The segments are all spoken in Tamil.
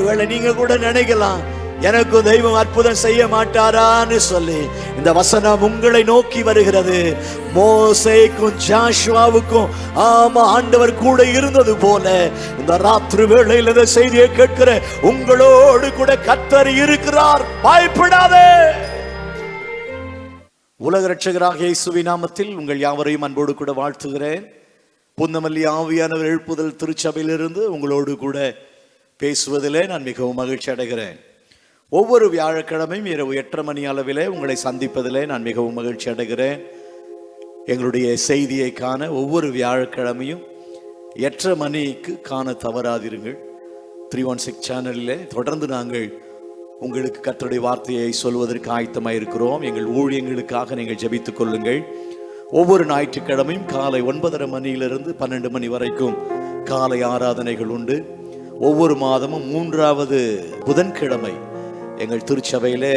ஒருவேளை நீங்க கூட நினைக்கலாம், எனக்கும் தெய்வம் அற்புதம் செய்ய மாட்டாரான்னு சொல்லி. இந்த வசனம் உங்களை நோக்கி வருகிறது. மோசேக்கும் ஜாஷுவாவுக்கும் ஆமா ஆண்டவர் கூட இருந்தது போல இந்த ராத்திரி வேளையில் இந்த செய்தியை கேட்கிற உங்களோடு கூட கர்த்தர் இருக்கிறார். பயப்படாதே. உலக இரட்சகராக இயேசுவின் நாமத்தில் உங்கள் யாவரையும் அன்போடு கூட வாழ்த்துகிறேன். புன்னமல்லி ஆவியானவர் எழுப்புதல் திருச்சபையிலிருந்து உங்களோடு கூட பேசுவதிலே நான் மிகவும் மகிழ்ச்சி அடைகிறேன். ஒவ்வொரு வியாழக்கிழமையும் இரவு 8:30 மணி அளவிலே உங்களை சந்திப்பதிலே நான் மிகவும் மகிழ்ச்சி அடைகிறேன். எங்களுடைய செய்தியை காண ஒவ்வொரு வியாழக்கிழமையும் 8:30 மணிக்கு காண தவறாதிருங்கள். 316 சேனலில் தொடர்ந்து நாங்கள் உங்களுக்கு கர்த்தருடைய வார்த்தையை சொல்வதற்கு ஆயத்தமாக இருக்கிறோம். எங்கள் ஊழியங்களுக்காக நீங்கள் ஜெபித்துக் கொள்ளுங்கள். ஒவ்வொரு ஞாயிற்றுக்கிழமையும் காலை 9:30 மணியிலிருந்து 12 மணி வரைக்கும் காலை ஆராதனைகள் உண்டு. ஒவ்வொரு மாதமும் 3வது புதன்கிழமை எங்கள் திருச்சபையிலே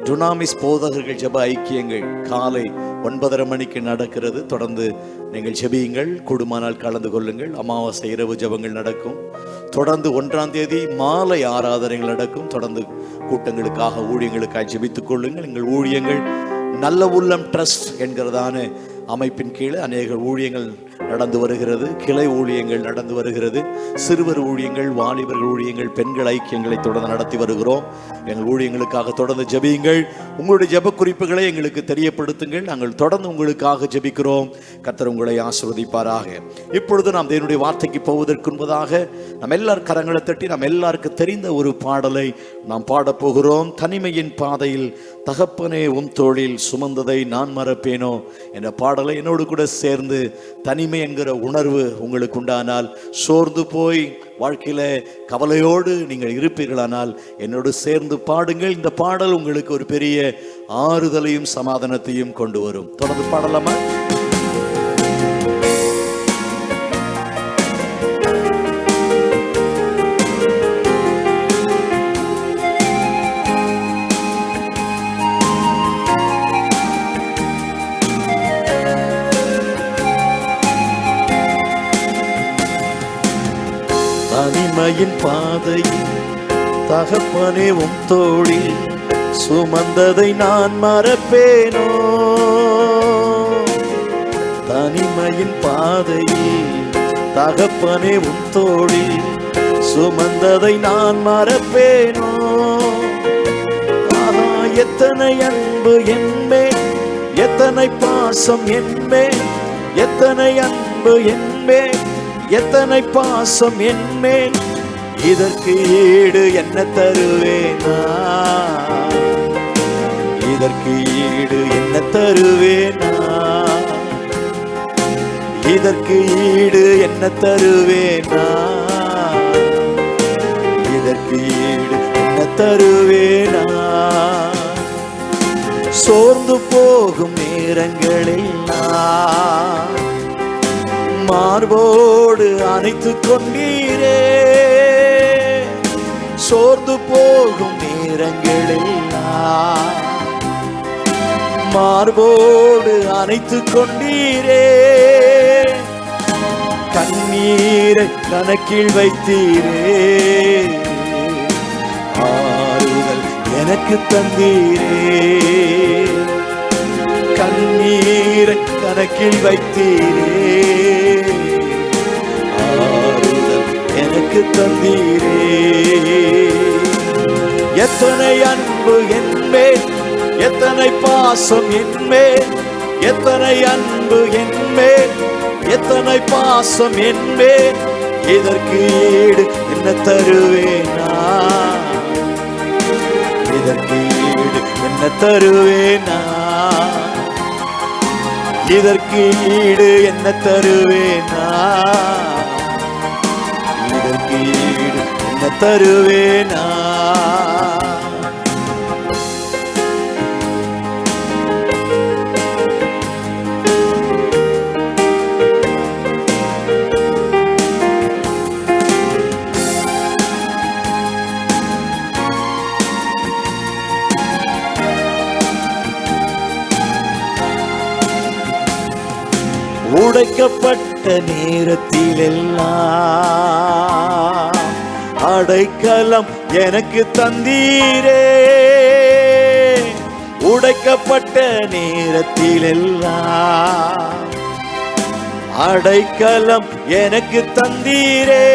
டுனாமிஸ் போதகர்கள் ஜெப ஐக்கியங்கள் காலை 9:30 மணிக்கு நடக்கிறது. தொடர்ந்து நீங்கள் ஜெபியுங்கள், கூடுமானால் கலந்து கொள்ளுங்கள். அமாவாசை இரவு ஜெபங்கள் நடக்கும். தொடர்ந்து 1ஆம் தேதி மாலை ஆராதனைகள் நடக்கும். தொடர்ந்து கூட்டங்களுக்காக ஊழியங்களுக்காக ஜெபித்துக் கொள்ளுங்கள். எங்கள் ஊழியங்கள் நல்ல உள்ளம் ட்ரஸ்ட் என்கிறதான அமைப்பின் கீழே அநேக ஊழியங்கள் நடந்து வருகிறது. கிளை ஊழியங்கள் நடந்து வருகிறது. சிறுவர் ஊழியங்கள், வாலிபர்கள் ஊழியங்கள், பெண்கள் ஐக்கியங்களை தொடர்ந்து நடத்தி வருகிறோம். எங்கள் ஊழியங்களுக்காக தொடர்ந்து ஜெபியுங்கள். உங்களுடைய ஜெப குறிப்புகளை எங்களுக்கு தெரியப்படுத்துங்கள். நாங்கள் தொடர்ந்து உங்களுக்காக ஜெபிக்கிறோம். கர்த்தர் உங்களை ஆசீர்வதிப்பாராக. இப்பொழுது நாம் தேவனுடைய வார்த்தைக்கு போவதற்கு முன்பதாக நாம் எல்லாரும் கரங்களை தட்டி நாம் எல்லாருக்கும் தெரிந்த ஒரு பாடலை நாம் பாடப்போகிறோம். தனிமையின் பாதையில் தகப்பனே உம் தோளில் சுமந்ததை நான் மறப்பேனோ என்ற பாடலை என்னோடு கூட சேர்ந்து, தனிமை என்கிற உணர்வு உங்களுக்கு உண்டானால், சோர்ந்து போய் வாழ்க்கையில கவலையோடு நீங்கள் இருப்பீர்களானால் என்னோடு சேர்ந்து பாடுங்கள். இந்த பாடல் உங்களுக்கு ஒரு பெரிய ஆறுதலையும் சமாதானத்தையும் கொண்டு வரும். தொடர்ந்து பாடலாமா? தனிமையின் பாதையில் தகப்பனே உம் தோளில் சுமந்ததை நான் மறப்பேனோ. தனிமையின் பாதையில் தகப்பனே உம் தோளில் சுமந்ததை நான் மறப்பேனோ. ஆஹா, எத்தனை அன்பு என்மேல், எத்தனை பாசம் என்மேல், எத்தனை அன்பு என்மேல், எத்தனை பாசம் என்மேல், இதற்கு ஈடு என்ன தருவேனா? இதற்கு ஈடு என்ன தருவேனா? இதற்கு ஈடு என்ன தருவேனா? இதற்கு ஈடு என்ன தருவேனா? சோர்ந்து போகும் நேரங்களெல்லாம் மார்போடு அணைத்துக் கொண்டீரே. சோர்ந்து போகும் நேரங்களெல்லாம் மார்போடு அணைத்துக் கொண்டீரே. கண்ணீரை கணக்கில் வைத்தீரே, ஆறுதல் எனக்கு தந்தீரே. கண்ணீரை கணக்கில் வைத்தீரே, ஆறுதல் எனக்கு தந்தீரே. எத்தனை அன்பு என்மேல், எத்தனை பாசம் என்மேல், எத்தனை அன்பு என்மேல், எத்தனை பாசம் என்மேல், இதற்கு ஈடு என்ன தருவேனா? இதற்கு ஈடு என்ன தருவேனா? இதற்கு ஈடு என்ன தருவேனா? இதற்கு ஈடு என்ன தருவேனா? உடைக்கப்பட்ட நேரத்திலெல்லாம் அடைக்கலம் எனக்கு தந்தீரே, உடைக்கப்பட்ட நேரத்திலெல்லாம் அடைக்கலம் எனக்கு தந்தீரே,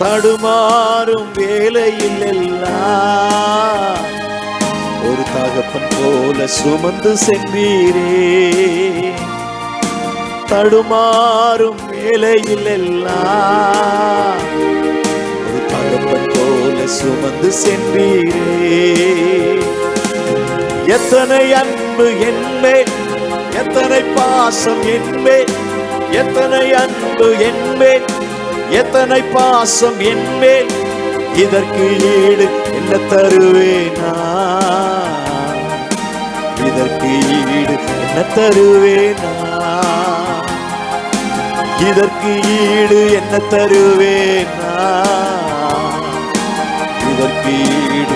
தடுமாறும் வேளையில் எல்லாம் ஒரு தகப்பன் போல சுமந்து சென்றீரே, தடுமாறும் வேளையில் எல்லாம் ஒரு தகப்பன் போல சுமந்து சென்றீரே. எத்தனை அன்பு என்பேன், எத்தனை பாசம் என்பேன், எத்தனை அன்பு என்பேன், எத்தனை பாசம் என்பேன், இதற்கு ஈடு என்ன தருவேனா, இதற்கு ஈடு என்ன தருவேனா, இதற்கு ஈடு என்ன தருவேனா, இதற்கு ஈடு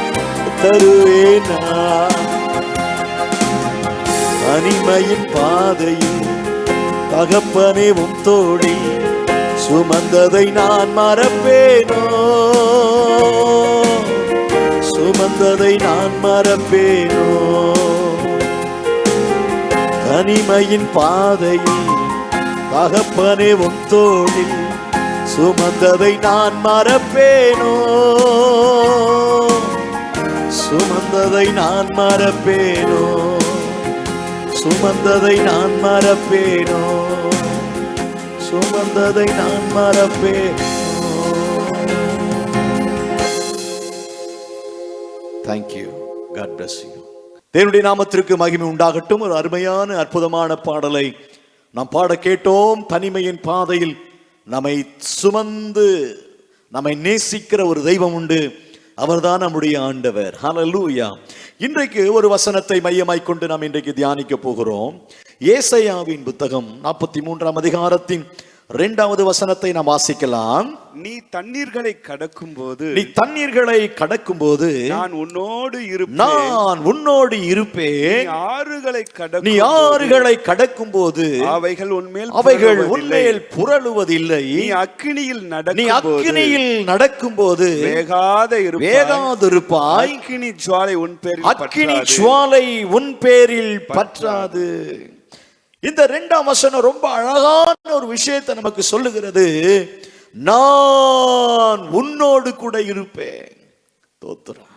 தருவேனா. தனிமையின் பாதையில் தகப்பனே உம் தோழி சுமந்ததை நான் மறப்பேனோ, சுமந்ததை நான் மறப்பேனோ. தனிமையின் பாதையில் தகப்பனே உம் தோழி சுமந்ததை நான் மறப்பேனோ, சுமந்ததை நான் மறப்பேனோ, சுமந்ததை நான் மறப்பேனோ, சுமந்ததை நான் மறப்பேனோ. Thank you. God bless you. தேவனுடைய நாமத்திற்கு மகிமை உண்டாகட்டும். ஒரு அருமையான அற்புதமான பாடலை நாம் பாட கேட்டோம். தனிமையின் பாதையில் நம்மை சுமந்து நம்மை நேசிக்கிற ஒரு தெய்வம் உண்டு, அவர்தான் நம்முடைய ஆண்டவர். ஹல்லேலூயா. இன்றைக்கு ஒரு வசனத்தை மையமாய் கொண்டு நாம் இன்றைக்கு தியானிக்க போகிறோம். ஏசாயாவின் புத்தகம் 43ஆம் அதிகாரத்தின் 2வது வசனத்தை நாம் வாசிக்கலாம். நீ தண்ணீர்களை கடக்கும் போது, நீ தண்ணீர்களை கடக்கும் போது நான் உன்னோடு இருப்பேன், நான் உன்னோடு இருப்பேன். நீ ஆறுகளை கடக்கும் போது அவைகள் உன்மேல் புரளுவதில்லை. நீ அக்கினியில் நடக்கும் போது வேகாதிருப்பாய். அக்கினி ஜுவாலை உன் பேரில் பற்றாது. இந்த 2ஆம் வசனம் ரொம்ப அழகான ஒரு விஷயத்தை நமக்கு சொல்லுகிறது. நான் உன்னோடு கூட இருப்பேன். தோத்திரம்.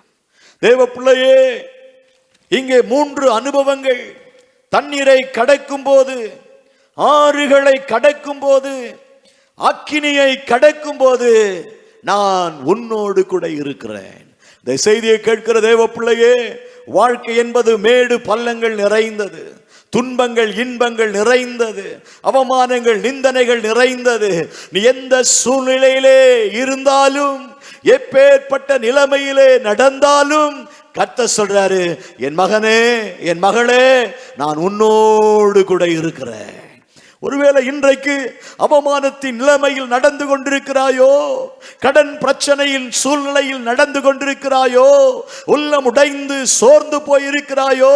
தேவ பிள்ளையே, இங்கே 3 அனுபவங்கள். தண்ணீரை கடக்கும் போது, ஆறுகளை கடக்கும் போது, அக்கினியை கடக்கும் போது நான் உன்னோடு கூட இருக்கிறேன். இந்த செய்தியை கேட்கிற தேவ பிள்ளையே, வாழ்க்கை என்பது மேடு பள்ளங்கள் நிறைந்தது, துன்பங்கள் இன்பங்கள் நிறைந்தது, அவமானங்கள் நிந்தனைகள் நிறைந்தது. நீ எந்த சூழ்நிலையிலே இருந்தாலும், எப்பேற்பட்ட நிலைமையிலே நடந்தாலும், கர்த்தர் சொல்றாரு, என் மகனே என் மகளே நான் உன்னோடு கூட இருக்கிறேன். ஒருவேளை இன்றைக்கு அவமானத்தின் நிலைமையில் நடந்து கொண்டிருக்கிறாயோ, கடன் பிரச்சனையில் சூழ்நிலையில் நடந்து கொண்டிருக்கிறாயோ, உள்ளம் உடைந்து சோர்ந்து போயிருக்கிறாயோ,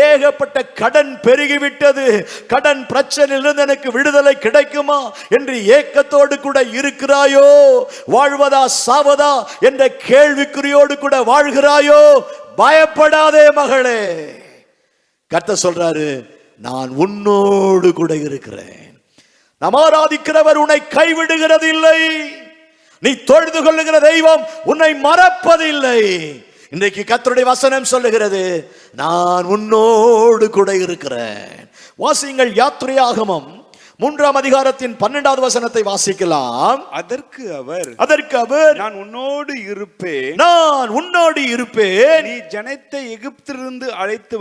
ஏகப்பட்ட கடன் பெருகிவிட்டது, கடன் பிரச்சனையிலிருந்து எனக்கு விடுதலை கிடைக்குமா என்று ஏக்கத்தோடு கூட இருக்கிறாயோ, வாழ்வதா சாவதா என்ற கேள்விக்குறியோடு கூட வாழ்கிறாயோ, பயப்படாதே மகளே. கர்த்தர் சொல்றாரு, நான் உன்னோடு கூட இருக்கிறேன். நாம் ஆராதிக்கிறவர் உன்னை கைவிடுகிறது இல்லை. நீ தொழுது கொள்ளுகிற தெய்வம் உன்னை மறப்பதில்லை. இன்றைக்கு கர்த்தருடைய வசனம் சொல்லுகிறது, நான் உன்னோடு கூட இருக்கிறேன். வாசியுங்கள் யாத்திரையாகமம் 3ஆம் அதிகாரத்தின் 12வது வசனத்தை வாசிக்கலாம். அதற்கு அவர் நான் உன்னோடு இருப்பேன், நான் உன்னோடு இருப்பேன். நீ ஜனத்தை எகிப்திலிருந்து அழைத்து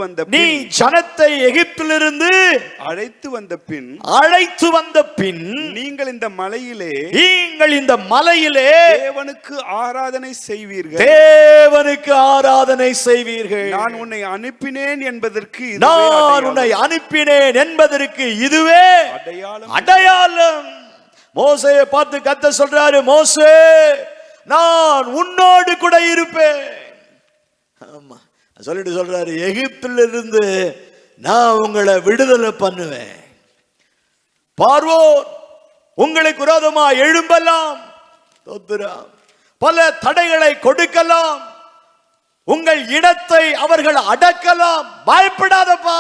வந்த பின் நீங்கள் இந்த மலையிலே தேவனுக்கு ஆராதனை செய்வீர்கள். நான் உன்னை அனுப்பினேன் என்பதற்கு இதுவே அடையாளம். மோசேயை பார்த்து கர்த்தர் சொல்றாரு, மோசே நான் உன்னோடு கூட இருப்பேன். ஆமா, சொல்லிட்டு சொல்றாரு, எகிப்திலிருந்து நான் உங்களை விடுதலை பண்ணுவேன். பார்வோன் உங்களுக்கு விரோதமா எழும்பலாம், ஸ்தோத்திரம். பல தடைகளை கொடுக்கலாம், உங்கள் இடத்தை அவர்கள் அடக்கலாம். பயப்படாதப்பா,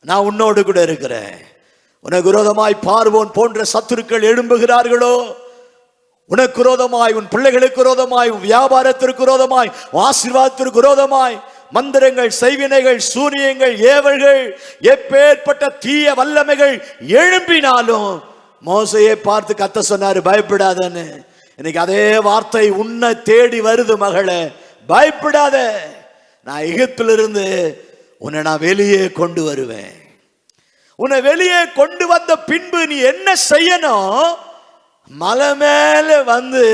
நான் உன்னோடு கூட இருக்கிறேன். உனக்கு விரோதமாய் பார்வோன் போன்ற சத்துருக்கள் எழும்புகிறார்களோ, உனக்கு விரோதமாய், உன் பிள்ளைகளுக்கு விரோதமாய், உன் வியாபாரத்திற்கு விரோதமாய், ஆசீர்வாதத்திற்கு விரோதமாய் மந்திரங்கள், செய்வினைகள், சூரியங்கள், ஏவல்கள், எப்பேற்பட்ட தீய வல்லமைகள் எழும்பினாலும் மோசையை பார்த்து கத்த சொன்னாரு, பயப்படாதன்னு. இன்னைக்கு அதே வார்த்தை உன்னை தேடி வருது மகளே, பயப்படாத. நான் எகிப்திலிருந்து உன்னை நான் வெளியே கொண்டு வருவேன். உன்னை வெளியே கொண்டு வந்த பின்பு நீ என்ன செய்யணும்? மலை மேல வந்து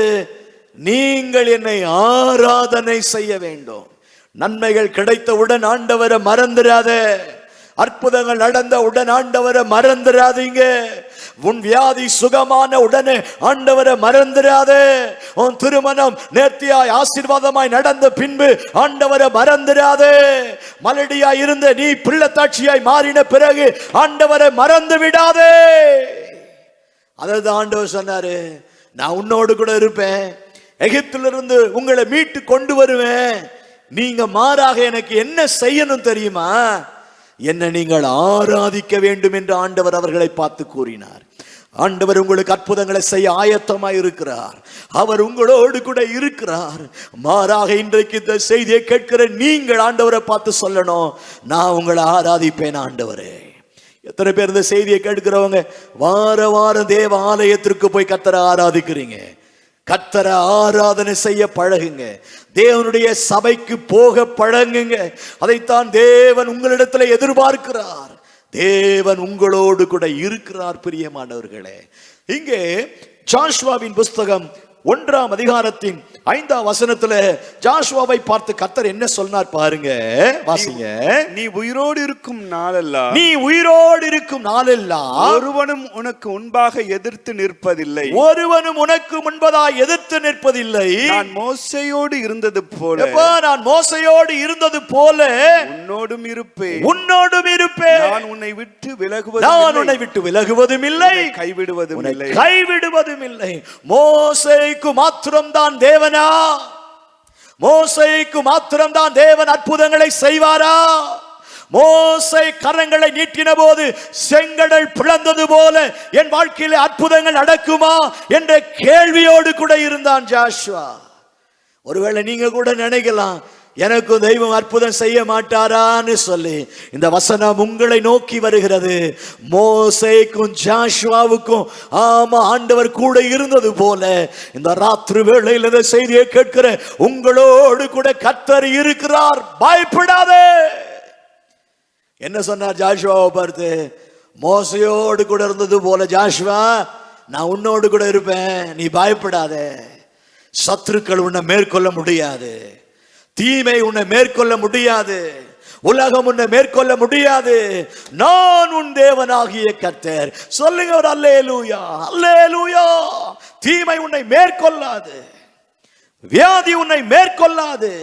நீங்கள் என்னை ஆராதனை செய்ய வேண்டும். நன்மைகள் கிடைத்தவுடன் ஆண்டவரை மறந்துடாத. அற்புதங்கள் நடந்த உடன் ஆண்டவரை மறந்துடாதீங்க. உன் வியாதி சுகமான உடனே ஆண்டவரை மறந்துடாதே. உன் திருமணம் நேர்த்தியாய் ஆசீர்வாதமாய் நடந்த பின்பு ஆண்டவரை மறந்துடாதே. மலடியாய் இருந்த நீ பிள்ளைத்தாட்சியாய் மாறின பிறகு ஆண்டவரை மறந்து விடாதே. அதான் ஆண்டவர் சொன்னாரு, நான் உன்னோடு கூட இருப்பேன், எகிப்திலிருந்து உங்களை மீட்டு கொண்டு வருவேன். நீங்க மாறாக எனக்கு என்ன செய்யணும் தெரியுமா? என்னை நீங்கள் ஆராதிக்க வேண்டும் என்று ஆண்டவர் அவர்களை பார்த்து கூறினார். ஆண்டவர் உங்களுக்கு அற்புதங்களை செய்ய ஆயத்தமாய் இருக்கிறார். அவர் உங்களோடு கூட இருக்கிறார். மாறாக இன்றைக்கு இந்த செய்தியை கேட்கிற நீங்கள் ஆண்டவரை பார்த்து சொல்லணும், நான் உங்களை ஆராதிப்பேன் ஆண்டவரே. எத்தனை பேர் இந்த செய்தியை கேட்கிறவங்க வார வாரம் தேவ ஆலயத்திற்கு போய் கர்த்தரை ஆராதிக்கிறீங்க? கர்த்தரை ஆராதனை செய்ய பழகுங்க. தேவனுடைய சபைக்கு போக பழகுங்க. அதைத்தான் தேவன் உங்களிடத்தில் எதிர்பார்க்கிறார். தேவன் உங்களோடு கூட இருக்கிறார். பிரியமானவர்களே, இங்கே ஜோசுவாவின் புஸ்தகம் 1ஆம் அதிகாரத்தின் 5ஆம் வசனத்துல ஜோசுவாவை பார்த்து கர்த்தர் என்ன சொன்னார் பாருங்க, வாசிங்க. நீ உயிரோடு இருக்கும் நாளெல்லாம், நீ உயிரோடு இருக்கும் நாளெல்லாம் ஒருவனும் உனக்கு முன்பாக எதிர்த்து நிற்பதில்லை, ஒருவனும் உனக்கு முன்பதாக எதிர்த்து நிற்பதில்லை. நான் மோசையோடு இருந்தது போல, நான் மோசையோடு இருந்தது போல உன்னோடும் இருப்பேன், உன்னோடும் இருப்பேன். நான் உன்னை விட்டு விலகுவதும் நான் உன்னை விட்டு விலகுவதும் இல்லை, கைவிடுவதும் இல்லை, கைவிடுவதும் இல்லை. மோசேக்கு மாத்திரம் தான் தேவனா? மோசேக்கு மாத்திரம் தான் தேவன் அற்புதங்களை செய்வாரா? மோசே கரங்களை நீட்டின போது செங்கடல் பிளந்தது போல என் வாழ்க்கையில அற்புதங்கள் நடக்குமா என்ற கேள்வியோடு கூட இருந்தான் ஜோசுவா. ஒருவேளை நீங்க கூட நினைக்கலாம், எனக்கும் தெய்வம் அற்புதம் செய்ய மாட்டாரான்னு சொல்லி. இந்த வசனம் உங்களை நோக்கி வருகிறது. மோசேக்கும் ஜோசுவாவுக்கும் ஆமா ஆண்டவர் கூட இருந்தது போல இந்த ராத்திரி வேளையில் இந்த செய்தியை கேட்கிற உங்களோடு கூட கர்த்தர் இருக்கிறார். பயப்படாதே. என்ன சொன்னார் ஜோசுவாவை பார்த்து? மோசையோடு கூட இருந்தது போல ஜோசுவா, நான் உன்னோடு கூட இருப்பேன், நீ பயப்படாத. சத்துருக்கள் உன்னை மேற்கொள்ள முடியாது, தீமை உன்னை மேற்கொள்ள முடியாது, உலகம் உன்னை மேற்கொள்ள முடியாது. நான் உன் தேவனாகிய கர்த்தர். சொல்லுங்க ஒரு அல்லேலூயா, அல்லேலூயா. தீமை உன்னை மேற்கொள்ளாது, வியாதி உன்னை மேற்கொள்ளாது,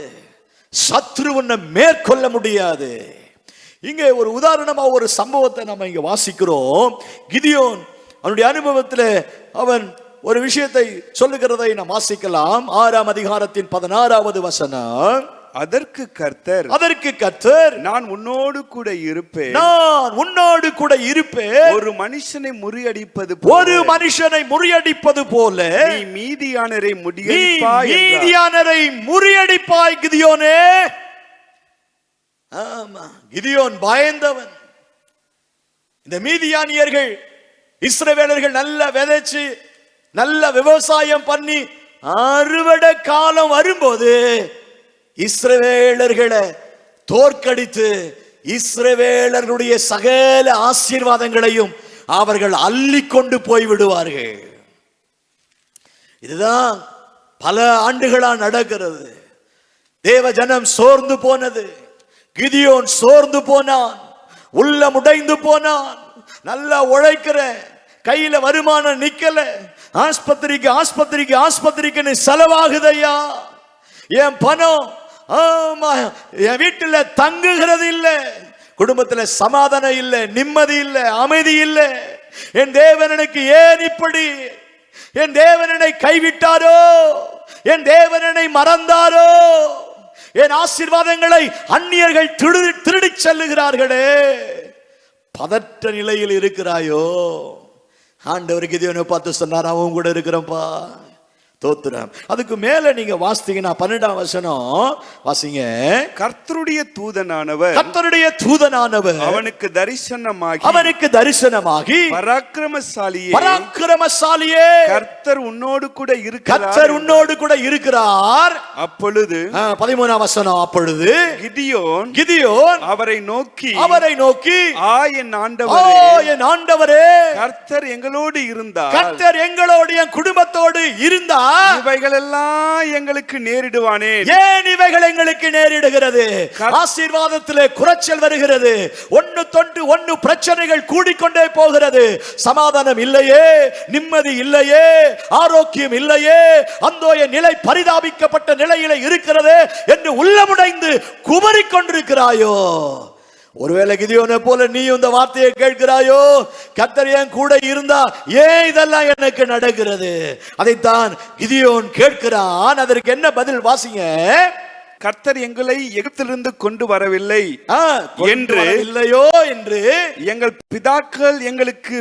சத்ரு உன்னை மேற்கொள்ள முடியாது. இங்கே ஒரு உதாரணமா ஒரு சம்பவத்தை நம்ம இங்க வாசிக்கிறோம். கிதியோன் அவனுடைய அனுபவத்தில் அவன் ஒரு விஷயத்தை சொல்லுகிறதை நாம் வாசிக்கலாம். 6ஆம் அதிகாரத்தின் 16வது வசனம். அதற்கு கர்த்தர், நான் உன்னோடு கூட இருப்பேன், நான் உன்னோடு கூட இருப்பேன். ஒரு மனுஷனை முறியடிப்பது போல நீ மீதியானரை முறியடிப்பாய் கிதியோனே. ஆமா, கிதியோன் பயந்தவன். இந்த மீதியானியர்கள் இஸ்ரவேலர்கள் நல்லா விதைச்சு நல்ல விவசாயம் பண்ணி அறுவடை காலம் வரும்போது இஸ்ரவேலர்களை தோற்கடித்து இஸ்ரவேலர்களுடைய சகல ஆசீர்வாதங்களையும் அவர்கள் அள்ளி கொண்டு போய் விடுவார்கள். இதுதான் பல ஆண்டுகளா நடக்கிறது. தேவ ஜனம் சோர்ந்து போனது. கிதியோன் சோர்ந்து போனான், உள்ளம் உடைந்து போனான். நல்லா உழைக்கிற, கையில வருமானம் நிக்கல, ஆஸ்பத்திரிக்கு செலவாகுதையா, என் பணம் ஆமா என் வீட்டுல தங்குகிறது இல்ல, குடும்பத்துல சமாதானம் இல்ல, நிம்மதி இல்ல, அமைதி இல்ல. என் தேவன் எனக்கு ஏன் இப்படி என் தேவன் என்னை கைவிட்டாரோ, என் தேவன் என்னை மறந்தாரோ, என் ஆசீர்வாதங்களை அந்நியர்கள் திருடி செல்லுகிறார்களே, பதற்ற நிலையில் இருக்கிறாயோ? ஆண்டவர் கிதியோனை பார்த்து சொன்னார், அவன் கூட இருக்கிறப்பா, தோத்துறேன். அதுக்கு மேல நீங்க வாசித்தீங்கன்னா 12ஆம் வசனம் வாசிங்க. கர்த்தருடைய தூதனானவர் அவனுக்கு தரிசனமாகி பராக்கிரமசாலியே கர்த்தர் உன்னோடு கூட இருக்கிறார். அப்பொழுது 13ஆம் வசனம், அப்பொழுது கிதியோன் அவரை நோக்கி என் ஆண்டவரே, கர்த்தர் எங்களோடு இருந்தார், கர்த்தர் எங்களோடு என் குடும்பத்தோடு இருந்தார், இவைகள் எல்லாம் எங்களுக்கு நேரிடுவானே. ஏன் இவைகள் எங்களுக்கு நேரிடுகிறது? ஆசீர்வாதத்திலே குறைச்சல் வருகிறது, ஒன்னு பிரச்சனைகள் கூடிக்கொண்டே போகிறது, சமாதானம் இல்லையே, நிம்மதி இல்லையே, ஆரோக்கியம் இல்லையே, அந்த நிலை பரிதாபிக்கப்பட்ட நிலையில இருக்கிறது என்று உள்ளமுடைந்து குமரிக்கொண்டிருக்கிறாயோ? ஒருவேளை கிதியோனை போல நீ இந்த வார்த்தையை கேட்கிறாயோ, கர்த்தர் என் கூட இருந்தா ஏன் இதெல்லாம் எனக்கு நடக்கிறது? அதைத்தான் கிதியோன் கேட்கிறான். அதற்கு என்ன பதில் வாசிங்க. கர்த்தர் எங்களை எகிப்திலிருந்து கொண்டு வரவில்லை என்று எங்கள் பிதாக்கள் எங்களுக்கு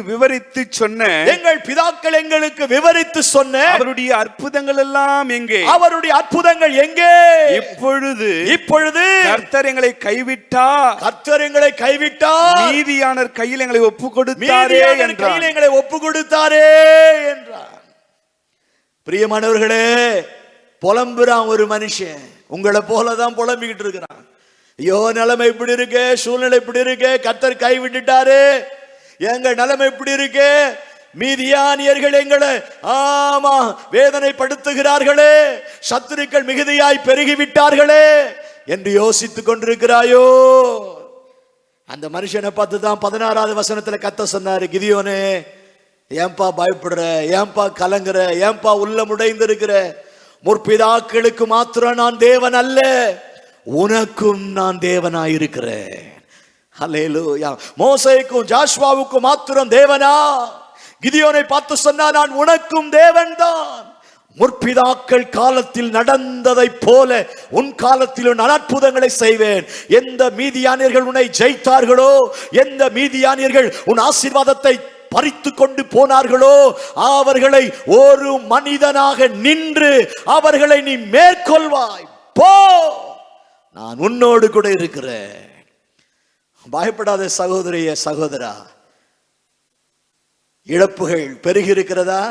விவரித்து சொன்ன அவருடைய அற்புதங்கள் எல்லாம் எங்கே? அவருடைய அற்புதங்கள் எங்கே? இப்பொழுது கர்த்தர் எங்களை கைவிட்டார், மீதியானர் கையில் எங்களை ஒப்பு கொடுத்தாரே என்றார். பிரியமானவர்களே, புலம்புறான் ஒரு மனுஷன், உங்களை போலதான் புலம்பிக்கிட்டு இருக்கிறான். ஐயோ, நிலைமை இப்படி இருக்கு, சூழ்நிலை இப்படி இருக்கு, கர்த்தர் கை விட்டுட்டாரு, எங்க நிலைமை இப்படி இருக்கு, மீதியானியர்கள் எங்களை வேதனைப்படுத்துகிறார்களே, சத்துருக்கள் மிகுதியாய் பெருகிவிட்டார்களே என்று யோசித்துக் கொண்டிருக்கிறாயோ? அந்த மனுஷனை பார்த்து தான் 16ஆவது வசனத்துல கர்த்தர் சொன்னாரு, கிதியோனே, ஏன்பா பயப்படுற, ஏன்பா கலங்குற, ஏன்பா உள்ளமுடைந்திருக்கிற? முற்பிதாக்களுக்கு மாத்திரம் நான் தேவன் அல்ல, உனக்கும் நான் தேவனாயிருக்கிறேன். ஹல்லேலூயா. மோசேக்கும் ஜாஷ்வாவுக்கும் மாத்திரம் தேவனா? கிதியோனை பார்த்து சொன்னா, நான் உனக்கும் தேவன் தான். முற்பிதாக்கள் காலத்தில் நடந்ததை போல உன் காலத்தில் நான் அற்புதங்களை செய்வேன். எந்த மீதியானியர்கள் உன்னை ஜெயித்தார்களோ, எந்த மீதியானியர்கள் உன் ஆசீர்வாதத்தை பறித்து கொண்டு போனார்களோ, அவர்களை ஒரு மனிதனாக நின்று அவர்களை நீ மேற்கொள்வாய். போ, நான் உன்னோடு கூட இருக்கிறேன். பயப்படாத சகோதரிய சகோதரா. இழப்புகள் பெருகி இருக்கிறதா?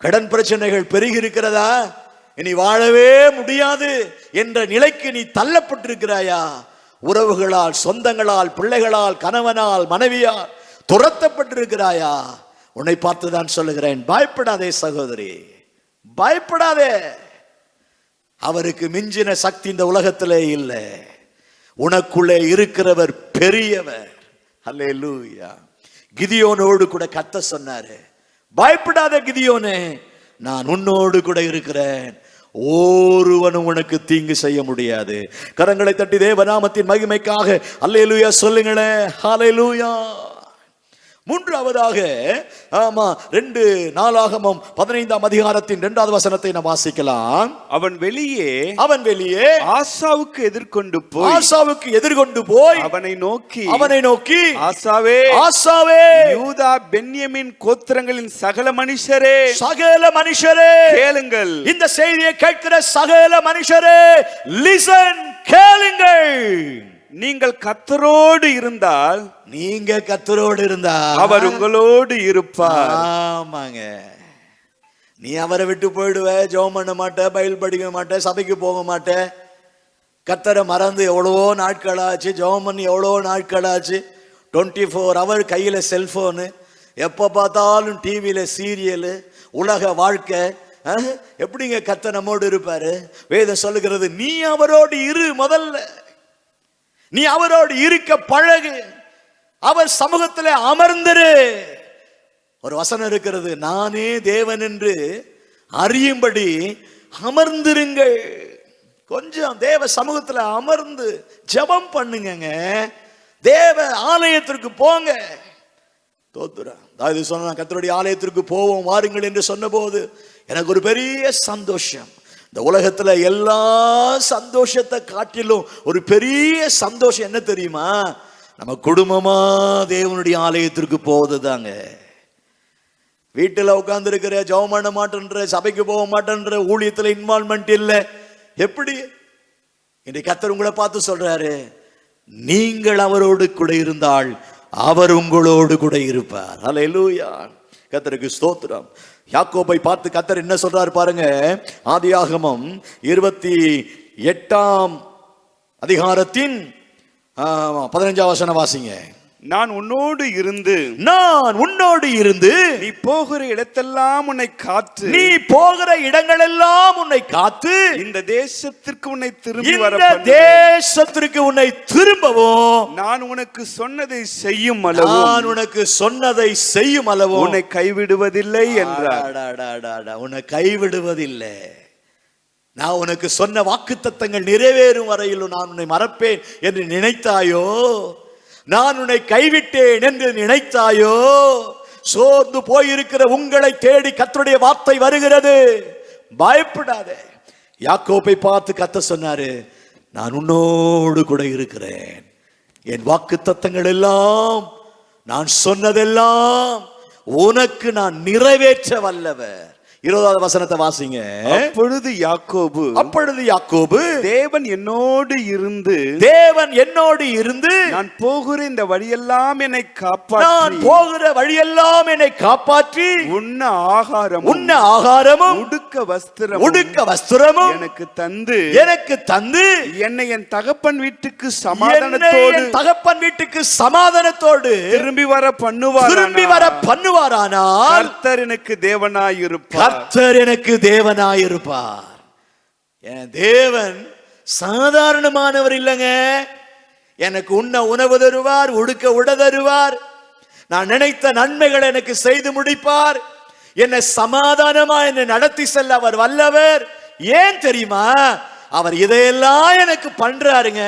கடன் பிரச்சனைகள் பெருகி இருக்கிறதா? இனி வாழவே முடியாது என்ற நிலைக்கு நீ தள்ளப்பட்டிருக்கிறாயா? உறவுகளால், சொந்தங்களால், பிள்ளைகளால், கணவனால், மனைவியால் துரத்தப்பட்டிருக்கிறாயா? உன்னை பார்த்து தான் சொல்லுகிறேன், பயப்படாதே சகோதரி, பயப்படாதே. அவருக்கு மிஞ்சின சக்தி இந்த உலகத்திலே இல்லை. உனக்குள்ளே இருக்கிறவர் பெரியவர். அல்லேலூயா. கிதியோனோடு கூட கர்த்தர் சொன்னாரு, பயப்படாத கிதியோனே, நான் உன்னோடு கூட இருக்கிறேன், ஒருவனும் உனக்கு தீங்கு செய்ய முடியாது. கரங்களை தட்டி தேவநாமத்தின் மகிமைக்காக அல்லேலூயா சொல்லுங்களேன். ஹல்லேலூயா. மூன்றாவதாக 2 நாளாகமம் 15ஆம் அதிகாரத்தின் 2வது வசனத்தை நாம் வாசிக்கலாம். அவன் வெளியே ஆசாவுக்கு எதிர்கொண்டு போய் அவனை நோக்கி ஆசாவே, யூதா பென்யமீன் கோத்திரங்களின் சகல மனுஷரே கேளுங்கள். இந்த செய்தியை கேட்கிற சகல மனுஷரே, லிசன், கேளுங்கள். நீங்கள் கர்த்தரோடு இருந்தால் அவர் உங்களோடு இருப்பார். ஆமாங்க. நீ அவரை விட்டு போயிடுவ, ஜெபம் பண்ண மாட்ட, பைபிள் படிக்க மாட்ட, சபைக்கு போக மாட்ட, கர்த்தரை மறந்து எவ்வளவோ நாட்களாச்சு, ஜெபம் பண்ணி எவ்வளவோ நாட்களாச்சு. 24 hour கையில செல்போனு, எப்ப பார்த்தாலும் டிவியில சீரியலு, உலக வாழ்க்கை. எப்படிங்க கர்த்தர் நம்மோடு இருப்பாரு? வேதம் சொல்லுகிறது, நீ அவரோடு இரு. முதல்ல நீ அவரோடு இருக்க பழகு, அவர் சமூகத்தில் அமர்ந்திரு. ஒரு வசனம் இருக்கிறது, நானே தேவன் என்று அறியும்படி அமர்ந்திருங்கள். கொஞ்சம் தேவ சமூகத்தில் அமர்ந்து ஜெபம் பண்ணுங்க. தேவ ஆலயத்திற்கு போங்க. தோத்துறேன். அதாவது சொன்ன கர்த்தருடைய ஆலயத்திற்கு போவோம் வாருங்கள் என்று சொன்னபோது எனக்கு ஒரு பெரிய சந்தோஷம். இந்த உலகத்துல எல்லா சந்தோஷத்தை காட்டிலும் ஒரு பெரிய சந்தோஷம் என்ன தெரியுமா? நம்ம குடும்பமா தேவனுடைய ஆலயத்திற்கு போவதுதாங்க. வீட்டில் உட்கார்ந்து இருக்கிற, ஜெபம் பண்ண மாட்டேன்ற, சபைக்கு போக மாட்டேன்ற, ஊழியத்துல இன்வால்மெண்ட் இல்லை. எப்படி இன்றைக்கு கர்த்தர் உங்களை பார்த்து சொல்றாரு, நீங்கள் அவரோடு கூட இருந்தால் அவர் உங்களோடு கூட இருப்பார். அல்லேலூயா, கர்த்தருக்கு ஸ்தோத்திரம். யாக்கோபை பார்த்து கர்த்தர் என்ன சொல்றாரு பாருங்க. ஆதியாகமம் 28 அதிகாரத்தின் 15 வசனம் வாசிங்க. நான் உன்னோடு இருந்து நீ போகிற இடத்தெல்லாம் உன்னை காத்து, நீ போகிற இடங்களெல்லாம் உன்னை காத்து, இந்த தேசத்திற்கு உன்னை திரும்பவும் நான் உனக்கு சொன்னதை செய்யும் அளவும் உன்னை கைவிடுவதில்லை என்றார். உன்னை கைவிடுவதில்லை. நான் உனக்கு சொன்ன வாக்குத்தத்தங்கள் நிறைவேறும் வரையிலும் நான் உன்னை மறப்பேன் என்று நினைத்தாயோ? நான் உன்னை கைவிட்டேன் என்று நினைத்தாயோ? சோர்ந்து போயிருக்கிற உங்களை தேடி கர்த்தருடைய வார்த்தை வருகிறது. பயப்படாதே. யாக்கோபை பார்த்து கர்த்தர் சொன்னாரு, நான் உன்னோடு கூட இருக்கிறேன். என் வாக்குத்தத்தங்கள் எல்லாம், நான் சொன்னதெல்லாம் உனக்கு நான் நிறைவேற்ற வல்லவர். 20வது வசனத்தை வாசிங்க. அப்பொழுது யாக்கோபு தேவன் என்னோடு இருந்து நான் போகிற இந்த வழியெல்லாம் என்னை காப்பாற்றி உண்ண ஆகாரமும் உடுக்க வஸ்திரமும் எனக்கு தந்து என்னை என் தகப்பன் வீட்டுக்கு சமாதானத்தோடு திரும்பி வர பண்ணுவாரானால் கர்த்தர் எனக்கு தேவனாயிருப்பார். கர்த்தர் எனக்கு தேவனாயிருப்பார். என் தேவன் சாதாரணமானவர் இல்லைங்க. எனக்கு உண்ண உணவு தருவார், உடுக்க உட தருவார். நான் நினைத்த நன்மைகளை எனக்கு செய்து முடிப்பார். என்னை சமாதானமா என்னை நடத்தி செல்ல அவர் வல்லவர். ஏன் தெரியுமா? அவர் இதையெல்லாம் எனக்கு பண்றாருங்க.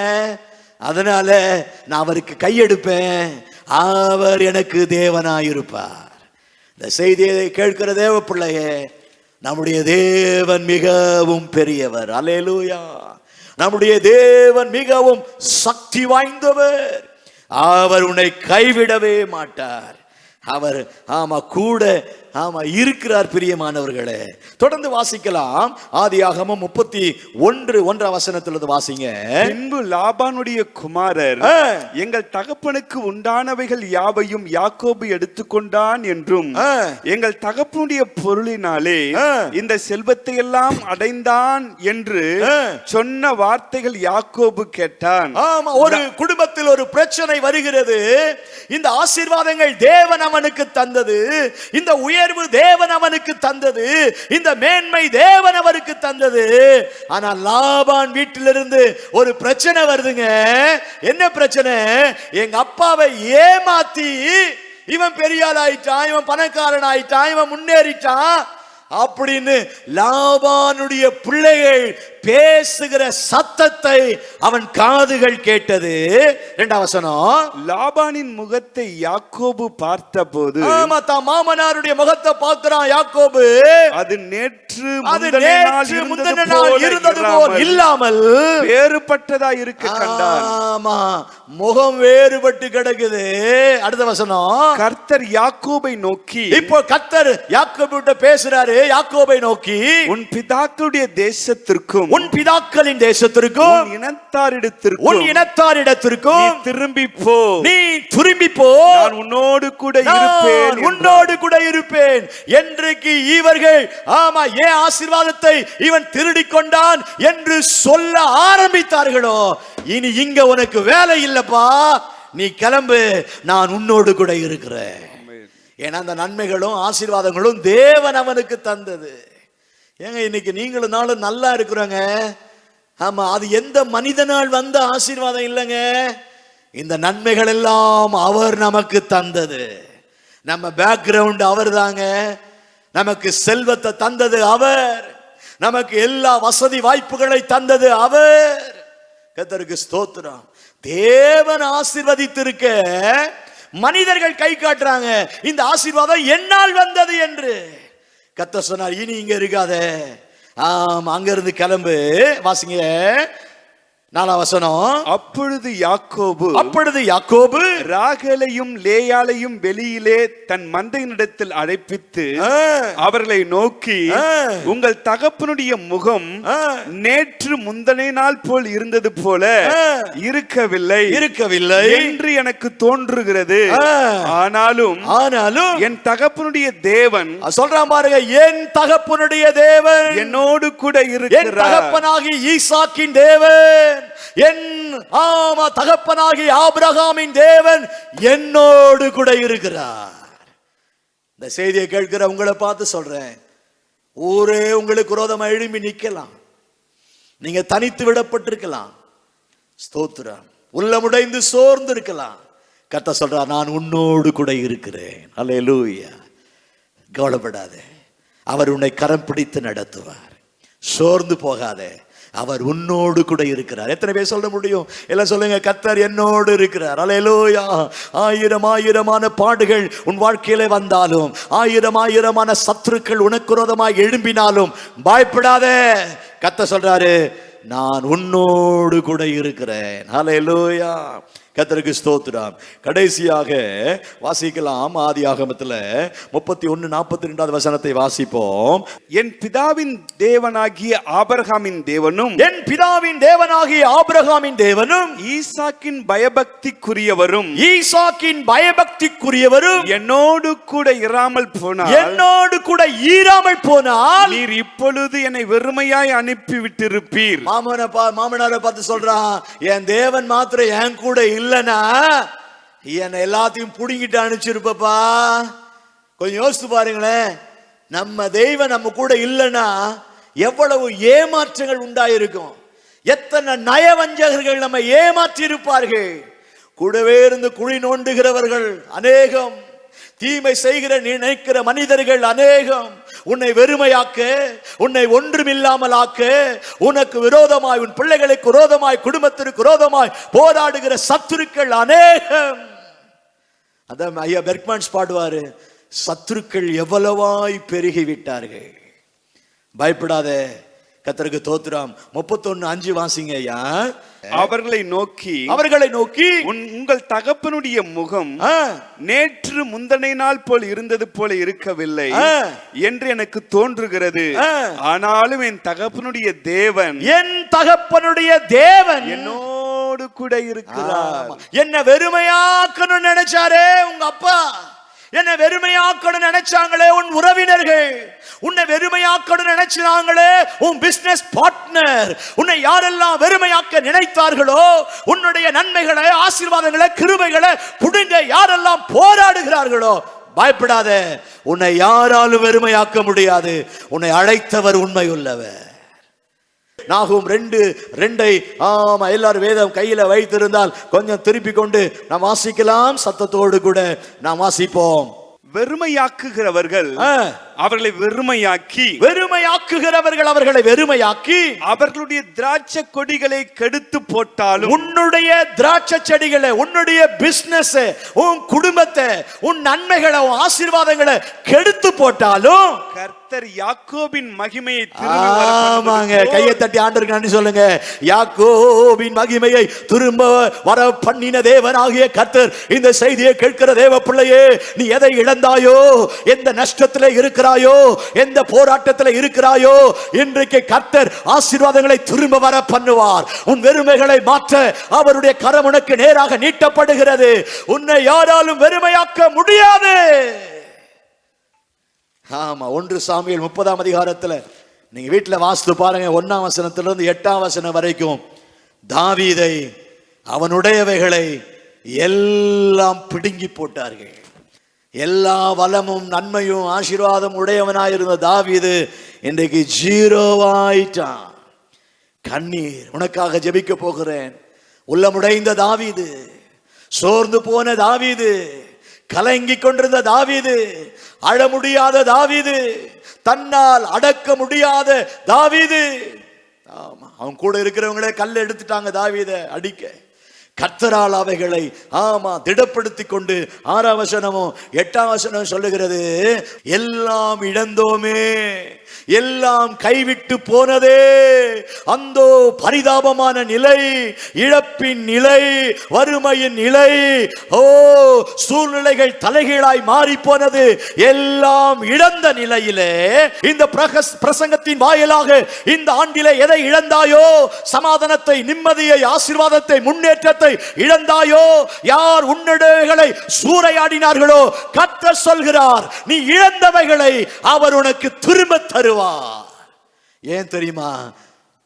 அதனால நான் அவருக்கு கையெடுப்பேன். அவர் எனக்கு தேவனாயிருப்பார். இந்த செய்தியை கேட்கிற தேவ பிள்ளையே, நம்முடைய தேவன் மிகவும் பெரியவர். அல்லேலூயா. நம்முடைய தேவன் மிகவும் சக்தி வாய்ந்தவர். அவர் உன்னை கைவிடவே மாட்டார். அவர் கூட இருக்கிறார். பிரியமானவர்களே, தொடர்ந்து வாசிக்கலாம். ஆதியாகமம் 31 வசனத்திலிருந்து வாசிங்க. பின்பு லாபானுடைய குமாரர் எங்கள் தகப்பனுக்கு உண்டானவைகள் யாவையும் யாக்கோபு எடுத்துக்கொண்டான் என்றும் எங்கள் தகப்பனுடைய பொருளினாலே இந்த செல்வத்தை எல்லாம் அடைந்தான் என்று சொன்ன வார்த்தைகள் யாக்கோபு கேட்டான். ஒரு குடும்பத்தில் ஒரு பிரச்சனை வருகிறது. இந்த ஆசீர்வாதங்கள் தேவன் அவனுக்கு தந்தது, இந்த உயர்வு தேவன் அவனுக்கு தந்தது, இந்த மேன்மை தேவன் அவருக்கு தந்தது. ஆனா லாபான் வீட்டிலிருந்து ஒரு பிரச்சனை வருதுங்க. என்ன பிரச்சனை? எங்க அப்பாவை ஏமாத்தி இவன் பெரிய ஆள் ஆயிட்டான், இவன் பணக்காரன் ஆயிட்டான், இவன் முன்னேறிட்டான் அப்படின்னு லாபானுடைய பிள்ளைகள் பேசுகிற சத்தத்தை அவன் காதுகள் கேட்டது. 2வது வசனம். லாபானின் முகத்தை யாக்கோபு பார்த்தபோது, மாமனாருடைய முகத்தை பார்க்கிறான் யாக்கோபு. அது நேற்று முந்தின நாள் இருந்தது போல் இல்லாமல் வேறுபட்டதா இருக்க கண்டான். ஆமா, முகம் வேறுபட்டு கிடக்குது. அடுத்த வசனம். கர்த்தர் யாக்கோபை நோக்கி, இப்போ கர்த்தர் யாக்கோபுட்ட பேசுறாரு. யாக்கோபை நோக்கி, உன் பிதாக்களுடைய தேசத்திற்கும் உன் பிதாக்களின் தேசத்திற்கும் உன் இனத்தாரிடத்திற்கும் திரும்பி போ. நீ திரும்பி போ. நான் உன்னோடு கூட இருப்பேன். என்றைக்கு இவர்கள் ஏன் ஆசீர்வாதத்தை இவன் திருடி கொண்டான் என்று சொல்ல ஆரம்பித்தார்களோ, இனி இங்க உனக்கு வேலை இல்லப்பா, நீ கிளம்பு, நான் உன்னோடு கூட இருக்கிறேன். ஏன்னா அந்த நன்மைகளும் ஆசீர்வாதங்களும் தேவன் அவனுக்கு தந்தது. ஏங்க இன்னைக்கு நீங்களும் நாளும் நல்லா இருக்கிறோங்க. ஆமா, அது எந்த மனிதனால் வந்த ஆசீர்வாதம் இல்லைங்க. இந்த நன்மைகள் எல்லாம் அவர் நமக்கு தந்தது. நம்ம பேக்ரவுண்ட் அவர் தாங்க. நமக்கு செல்வத்தை தந்தது அவர், நமக்கு எல்லா வசதி வாய்ப்புகளை தந்தது அவர். கர்த்தருக்கு ஸ்தோத்திரம். தேவன் ஆசீர்வதித்திருக்க மனிதர்கள் கை காட்டுறாங்க இந்த ஆசீர்வாதம் என்னால் வந்தது என்று. கர்த்தர் சொன்னார், இனி இங்க இருக்காத, அங்க இருந்து கிளம்பு. வாசிங்க 4ஆம் வசனம். அப்பொழுது யாக்கோபு ராகேலையும் லேயாளையும் வெளியிலே தன் மந்தையினிடத்தில் அழைப்பித்து அவர்களை நோக்கி, உங்கள் தகப்பனுடைய முகம் நேற்று முந்தனை நாள் போல் இருந்தது போல இருக்கவில்லை என்று எனக்கு தோன்றுகிறது. ஆனாலும் என் தகப்பனுடைய தேவன் சொல்றான் பாருங்க, என் தகப்பனுடைய தேவன் என்னோடு கூட இருக்கிறார். என் தகப்பனாகி ஈசாக்கின் தேவன், என் தகப்பனாகி ஆபிரகாமின் தேவன் என்னோடு கூட இருக்கிறார். இந்த செய்தியை கேட்கிற உங்களை பார்த்து சொல்றேன், ஊரே உங்களுக்கு விரோதமா எழும்பி நிக்கலாம், நீங்க தனித்து விடப்பட்டிருக்கலாம், ஸ்தோத்திரம், உள்ளமுடைந்து சோர்ந்து இருக்கலாம். கர்த்தர் சொல்றார், நான் உன்னோடு கூட இருக்கிறேன். அல்லேலூயா. கவலைப்படாதே, அவர் உன்னை கரம் பிடித்து நடத்துவார். சோர்ந்து போகாதே, அவர் உன்னோடு கூட இருக்கிறார். எத்தனை பேர் சொல்ல முடியும்? எல்லாம் சொல்லுங்க, கர்த்தர் என்னோடு இருக்கிறார். அல்லேலூயா. ஆயிரமான பாடுகள் உன் வாழ்க்கையிலே வந்தாலும், ஆயிரமான சத்துருக்கள் உனக்கு விரோதமாக எழும்பினாலும் பயப்படாதே. கர்த்தர் சொல்றாரு, நான் உன்னோடு கூட இருக்கிறேன். அல்லேலூயா. கர்த்தருக்கு ஸ்தோத்திரம். கடைசியாக வாசிக்கலாம், ஆதியாகமத்தில் 31:42 வசனத்தை வாசிப்போம். என் பிதாவின் தேவனாகிய ஆபிரகாமின் தேவனும் ஈசாக்கின் பயபக்திக்குரியவரும் என்னோடு கூட இராமல் போனால் நீர் இப்பொழுது என்னை வெறுமையாய் அனுப்பி விட்டிருப்பீர். மாமனாரை பார்த்து சொல்றான், என் தேவன் மாத்திரம் என் கூட இல்லனா என்ன எல்லாத்தையும் புடுங்கிட்டு அனுப்பிச்சிருப்பா. கொஞ்சம் யோசித்து பாருங்களேன், நம்ம தெய்வம் நம்ம கூட இல்லைன்னா எவ்வளவு ஏமாற்றங்கள் உண்டாயிருக்கும். எத்தனை நயவஞ்சகர்கள் நம்ம ஏமாற்றி இருப்பார்கள். கூடவே இருந்து குழி நோண்டுகிறவர்கள் அநேகம், தீமை செய்கிற நினைக்கிற மனிதர்கள் அநேகம். உன்னை வெறுமையாக்க, உன்னை ஒன்றுமில்லாமல் ஆக்க, உனக்கு விரோதமாய், உன் பிள்ளைகளுக்கு விரோதமாய், குடும்பத்திற்கு விரோதமாய் போராடுகிற சத்துருக்கள் அநேகம். அதான் ஐயா பெர்க்மன்ஸ் பாடுவாரு, சத்துருக்கள் எவ்வளவாய் பெருகி விட்டார்கள். பயப்படாத, கர்த்தருக்கு தோத்திரம். 31:5 வாசிங்க ஐயா. அவர்களை நோக்கி உங்கள் தகப்பனுடைய முகம் நேற்று முந்தனை நாள் போல் இருந்தது போல இருக்கவில்லை என்று எனக்கு தோன்றுகிறது. ஆனாலும் என் தகப்பனுடைய தேவன் என்னோடு கூட இருக்கிறார். என்ன வெறுமையாக்கணும்னு நினைச்சாரே உங்க அப்பா, என்ன வெறுமையாக்கணும் நினைச்சாங்களே உன் உறவினர்கள், உன்னை வெறுமையாக்கணும் நினைச்சாங்களே உன் பிசினஸ் பார்ட்னர், உன்னை யாரெல்லாம் வெறுமையாக்க நினைத்தார்களோ, உன்னுடைய நன்மைகளை, ஆசீர்வாதங்களை, கிருபைகளை புடுங்க யாரெல்லாம் போராடுகிறார்களோ, பயப்படாத, உன்னை யாராலும் வெறுமையாக்க முடியாது. உன்னை அழைத்தவர் உண்மை உள்ளவர். நாகும் 2:2 எல்லாரும் வேதம் கையில வைத்திருந்தால் கொஞ்சம் திருப்பி கொண்டு நாம் வாசிக்கலாம். சத்தத்தோடு கூட நாம் வாசிப்போம். வெறுமையாக்குகிறவர்கள் அவர்களை வெறுமையாக்கி அவர்களுடைய திராட்சை கொடிகளை கெடுத்து போட்டாலும், உன்னுடைய திராட்சை செடிகளை, உன்னுடைய பிசினஸ், உன் குடும்பத்தை, உன் நன்மைகளை, உன் ஆசீர்வாதங்களை கெடுத்து போட்டாலும் கர்த்தர் யாக்கோபின் மகிமையை கையை தட்டி ஆண்டவருக்கு நன்றி சொல்லுங்க. யாக்கோபின் மகிமையை திரும்ப வர பண்ணின தேவனாகிய கர்த்தர் இந்த செய்தியை கேட்கிற தேவ பிள்ளையே, நீ எதை இழந்தாயோ, எந்த நஷ்டத்திலே இருக்கிறாயோ, எந்த போராட்டத்தில் இருக்கிறாயோ, இன்றைக்கு கர்த்தர் ஆசீர்வாதங்களை திரும்ப வர பண்ணுவார். உன் வெறுமைகளை மாற்ற அவருடைய கரம் உனக்கு நேராக நீட்டப்படுகிறது. உன்னை யாராலும் வெறுமையாக்க முடியாது. ஆமா, 1 சாமுவேல் 30ஆம் அதிகாரத்துல நீங்க வீட்டுல வாசித்து பாருங்க. 1ஆம் வசனத்திலிருந்து 8ஆம் வசனம் வரைக்கும் தாவீதை, அவனுடையவைகளை எல்லாம் பிடுங்கி போட்டார்கள். எல்லா வளமும் நன்மையும் ஆசீர்வாதம் உடையவனாயிருந்த தாவீது இன்றைக்கு ஜீரோவாயிட்டான். கண்ணீர், உனக்காக ஜெபிக்க போகிறேன். உள்ளமுடைந்த தாவீது, சோர்ந்து போன தாவீது, கலங்கி கொண்டிருந்த தாவீது, அழ முடியாத தாவீது, தன்னால் அடக்க முடியாத தாவீது. ஆமா, அவன் கூட இருக்கிறவங்களே கல்லை எடுத்துட்டாங்க தாவீதை அடிக்க. கர்த்தரால் அவைகளை திடப்படுத்தி கொண்டு 6ஆம் வசனமும் 8ஆம் வசனம் சொல்லுகிறது, எல்லாம் இழந்தோமே, எல்லாம் கைவிட்டு போனதே, அந்த பரிதாபமான நிலை, இழப்பின் நிலை, வறுமையின் நிலை, சூழ்நிலைகள் தலைகீழாய் மாறி போனது. எல்லாம் இழந்த நிலையிலே இந்த பிரசங்கத்தின் வாயிலாக இந்த ஆண்டிலே எதை இழந்தாயோ, சமாதானத்தை, நிம்மதியை, ஆசீர்வாதத்தை, முன்னேற்றத்தை இழந்தாயோ, யார் உன்னிடைகளை சூறையாடினார்களோ, கர்த்தர் சொல்கிறார், நீ இழந்தவைகளை அவர் உனக்கு திரும்ப தருவார். ஏன் தெரியுமா?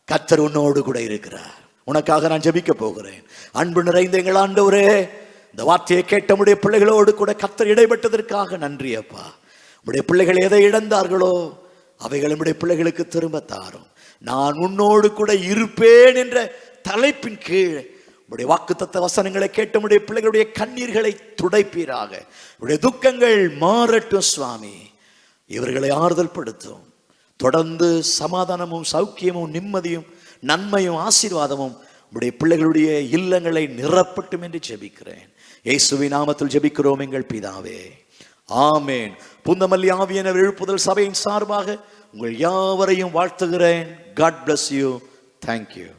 கர்த்தர் உன்னோடு கூட இருக்கிறார். உனக்காக நான் ஜெபிக்க போகிறேன். அன்பு நிறைந்த எங்கள் ஆண்டவரே, இந்த வார்த்தையை கேட்ட உடைய பிள்ளைகளோடு கூட கர்த்தர் இடைப்பட்டதற்காக நன்றி அப்பா. உடைய பிள்ளைகள் எதை இழந்தார்களோ அவைகள் நம்முடைய பிள்ளைகளுக்கு திரும்ப தாரும். நான் உன்னோடு கூட இருப்பேன் என்ற தலைப்பின் கீழ் உடைய வாக்குத்தத்த வசனங்களை கேட்ட உடைய பிள்ளைகளுடைய கண்ணீர்களை துடைப்பீராக. உடைய துக்கங்கள் மாறட்டும் சுவாமி. இவர்களை ஆறுதல் படுத்தும். தொடர்ந்து சமாதானமும் சௌக்கியமும் நிம்மதியும் நன்மையும் ஆசீர்வாதமும் உடைய பிள்ளைகளுடைய இல்லங்களை நிரப்பட்டும் என்று ஜெபிக்கிறேன். இயேசுவின் நாமத்தில் ஜெபிக்கிறோம் எங்கள் பிதாவே, ஆமேன். புந்தமல்லி ஆவியானவர் எழுப்புதல் சபையின் சார்பாக உங்கள் யாவரையும் வாழ்த்துகிறேன். God bless you. Thank you.